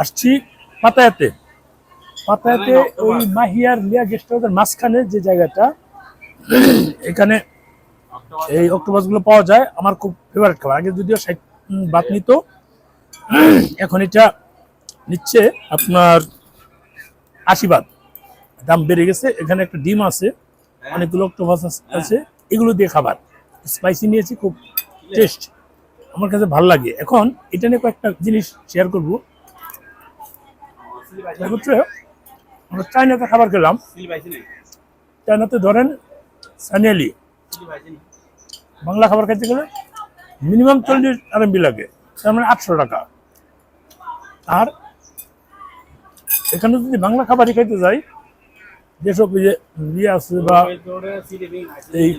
আসছি পাতায়াতে। পাতায়াতে ওই মাহিয়ার লিয়া গেস্ট হাউসের মাঝখানে যে জায়গাটা, এখানে এই অক্টোপাস গুলো পাওয়া যায়। আমার খুব ফেভারিট খাবার। আগে যদিও 60 বাত নিত, এখন এটা নিচ্ছে আপনার 80 বাত। দাম বেড়ে গেছে। এখানে একটা ডিম আছে, অনেকগুলো অক্টোপাস আছে, এগুলো দিয়ে খাবার। স্পাইসি নিয়েছি, খুব টেস্ট, আমার কাছে ভালো লাগে। এখন এটা নিয়ে কয়েকটা জিনিস শেয়ার করবো। আমরা চায়নাতে খাবার খেলাম। চায়নাতে ধরেন সানিয়ালি বাংলা খাবার খাইতে গেলে মিনিমাম 40 RMB লাগে, তার মানে 800 টাকা। আর এখানে যদি বাংলা খাবারই খাইতে যাই, যেসব ইয়ে আছে বা এই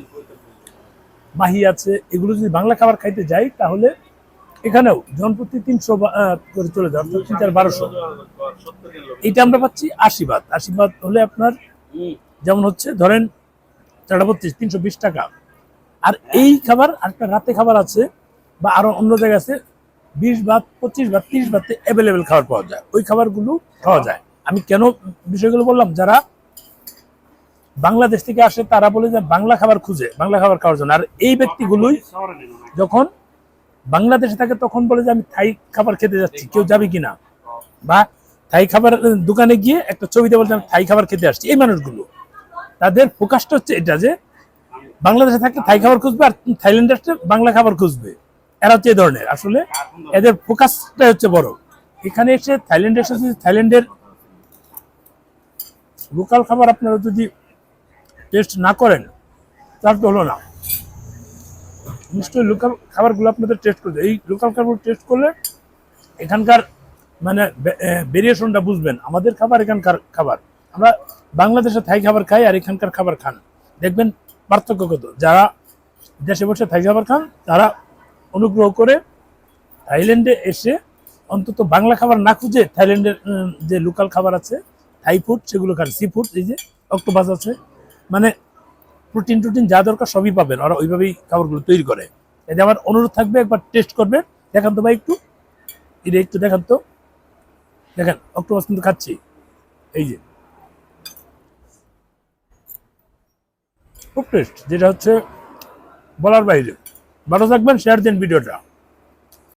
মাহি আছে, এগুলো যদি বাংলা খাবার খাইতে যাই, তাহলে এখানেও জনপ্রতি 300 করে চলে যায়, অর্থাৎ 3-1200। এইটা আমরা পাচ্ছি 80 বাত। 80 বাত হলে আপনার যেমন হচ্ছে ধরেন 4-32, 320 টাকা। আর এই খাবার একটা রাতে খাবার আছে বা আরো অন্য জায়গায় আছে, 20 বাত, 25 বাত, 30 বাতে অ্যাভেলেবেল খাবার পাওয়া যায়। ওই খাবারগুলো খাওয়া যায়। আমি কেন বিষয়গুলো বললাম, যারা বাংলাদেশ থেকে আসে তারা বলে যে বাংলা খাবার খুঁজে, বাংলা খাবার খাওয়ার জন্য। আর এই ব্যক্তিগুলোই যখন বাংলাদেশে থাকে তখন বলে যে আমি থাই খাবার খেতে যাচ্ছি, কেউ যাবে কিনা, বা থাই খাবার দোকানে গিয়ে একটা ছবিতে বলছে আমি থাই খাবার খেতে আসছি। এই মানুষগুলো, তাদের ফোকাসটা হচ্ছে এটা যে বাংলাদেশে থাকলে থাই খাবার খুঁজবে, আর থাইল্যান্ডে আসলে বাংলা খাবার খুঁজবে। এরা হচ্ছে এই ধরনের, আসলে এদের ফোকাসটা হচ্ছে বড়। এখানে এসে থাইল্যান্ডে এসে যদি থাইল্যান্ডের লোকাল খাবার আপনারা যদি টেস্ট না করেন, তার তো হলো না। নিশ্চয়ই লোকাল খাবারগুলো আপনাদের টেস্ট করতে, এই লোকাল খাবার টেস্ট করলে এখানকার মানে ভেরিয়েশনটা বুঝবেন। আমাদের খাবার, এখানকার খাবার, আমরা বাংলাদেশে থাই খাবার খাই আর এখানকার খাবার খান, দেখবেন পার্থক্য কত। যারা দেশে বসে থাই খাবার খান, তারা অনুগ্রহ করে থাইল্যান্ডে এসে অন্তত বাংলা খাবার না খুঁজে থাইল্যান্ডের যে লোকাল খাবার আছে, থাই ফুড, সেগুলো খান। সি ফুড, এই যে অক্টোপাস আছে, মানে প্রোটিন টোটিন যা দরকার সবই পাবেন। ওরা ওইভাবেই খাবারগুলো তৈরি করে। এতে আমার অনুরোধ থাকবে, একবার টেস্ট করবেন। দেখান তো ভাই একটু, এটা একটু দেখান তো। দেখেন অক্টোপাস কিন্তু খাচ্ছি, এই যে খুব টেস্ট, যেটা হচ্ছে বলার বাইরে। ভালো থাকবেন, শেয়ার দেন ভিডিওটা।